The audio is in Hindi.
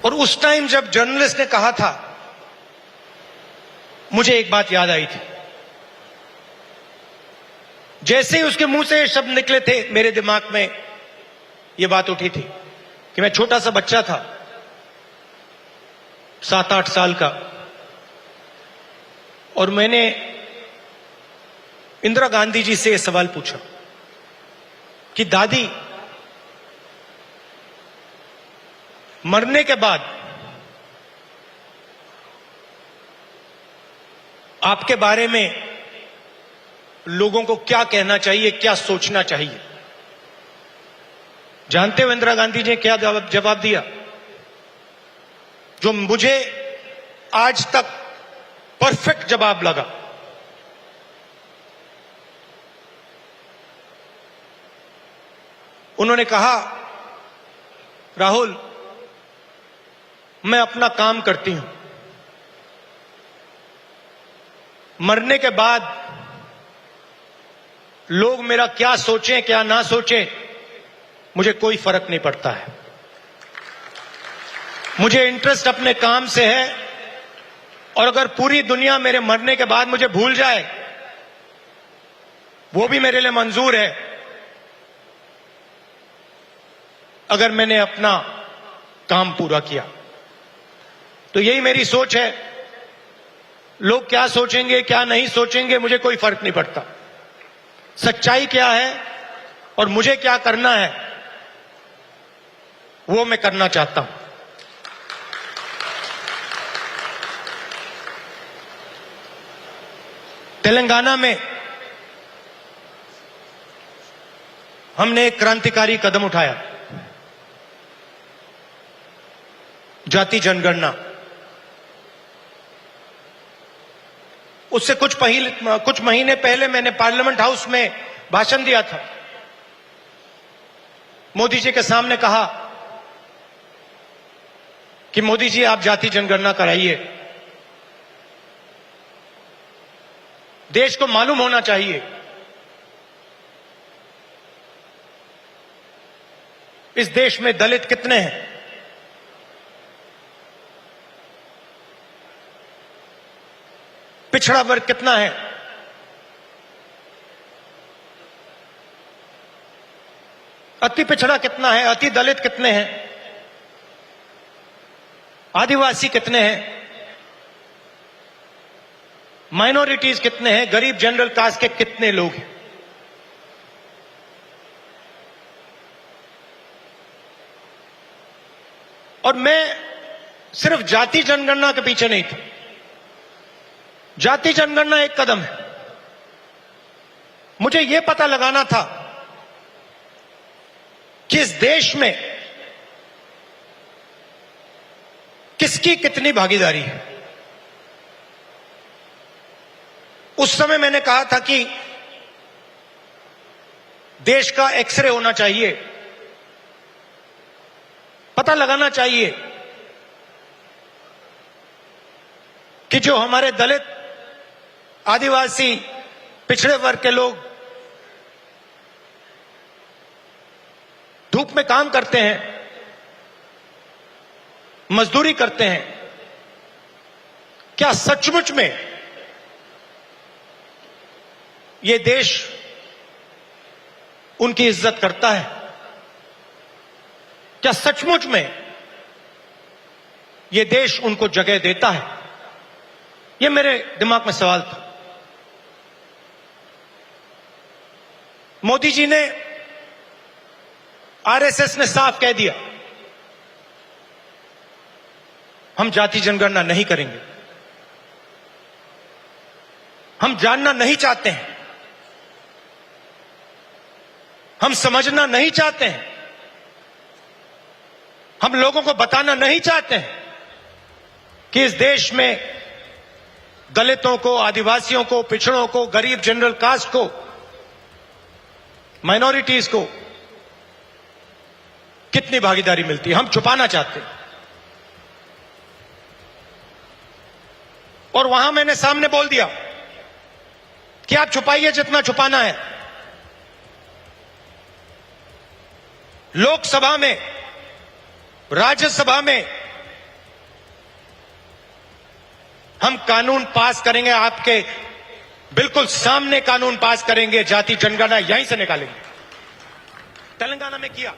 और उस टाइम जब जर्नलिस्ट ने कहा था, मुझे एक बात याद आई थी। जैसे ही उसके मुंह से ये शब्द निकले थे, मेरे दिमाग में ये बात उठी थी कि मैं छोटा सा बच्चा था, 7-8 साल का, और मैंने इंदिरा गांधी जी से यह सवाल पूछा कि दादी, मरने के बाद आपके बारे में लोगों को क्या कहना चाहिए, क्या सोचना चाहिए? जानते हो इंदिरा गांधी जी ने क्या जवाब दिया, जो मुझे आज तक परफेक्ट जवाब लगा। उन्होंने कहा, राहुल, मैं अपना काम करती हूं, मरने के बाद लोग मेरा क्या सोचें क्या ना सोचें, मुझे कोई फर्क नहीं पड़ता है। मुझे इंटरेस्ट अपने काम से है, और अगर पूरी दुनिया मेरे मरने के बाद मुझे भूल जाए, वो भी मेरे लिए मंजूर है, अगर मैंने अपना काम पूरा किया। तो यही मेरी सोच है। लोग क्या सोचेंगे क्या नहीं सोचेंगे, मुझे कोई फर्क नहीं पड़ता। सच्चाई क्या है और मुझे क्या करना है, वो मैं करना चाहता हूं। तेलंगाना में हमने एक क्रांतिकारी कदम उठाया, जाति जनगणना। उससे कुछ महीने पहले मैंने पार्लियामेंट हाउस में भाषण दिया था। मोदी जी के सामने कहा कि मोदी जी, आप जाति जनगणना कराइए, देश को मालूम होना चाहिए इस देश में दलित कितने हैं, पिछड़ा वर्ग कितना है, अति पिछड़ा कितना है, अति दलित कितने हैं, आदिवासी कितने हैं, माइनॉरिटीज कितने हैं, गरीब जनरल कास्ट के कितने लोग हैं। और मैं सिर्फ जाति जनगणना के पीछे नहीं था। जाति जनगणना एक कदम है। मुझे यह पता लगाना था कि इस देश में किसकी कितनी भागीदारी है। उस समय मैंने कहा था कि देश का एक्सरे होना चाहिए, पता लगाना चाहिए कि जो हमारे दलित, आदिवासी, पिछड़े वर्ग के लोग धूप में काम करते हैं, मजदूरी करते हैं, क्या सचमुच में ये देश उनकी इज्जत करता है? क्या सचमुच में ये देश उनको जगह देता है? ये मेरे दिमाग में सवाल था। मोदी जी ने, आरएसएस ने साफ कह दिया, हम जाति जनगणना नहीं करेंगे, हम जानना नहीं चाहते हैं, हम समझना नहीं चाहते हैं, हम लोगों को बताना नहीं चाहते हैं कि इस देश में दलितों को, आदिवासियों को, पिछड़ों को, गरीब जनरल कास्ट को, माइनॉरिटीज को कितनी भागीदारी मिलती है, हम छुपाना चाहते हैं। और वहां मैंने सामने बोल दिया कि आप छुपाइए जितना छुपाना है। लोकसभा में, राज्यसभा में हम कानून पास करेंगे, आपके बिल्कुल सामने कानून पास करेंगे, जाति जनगणना यहीं से निकालेंगे। तेलंगाना में किया,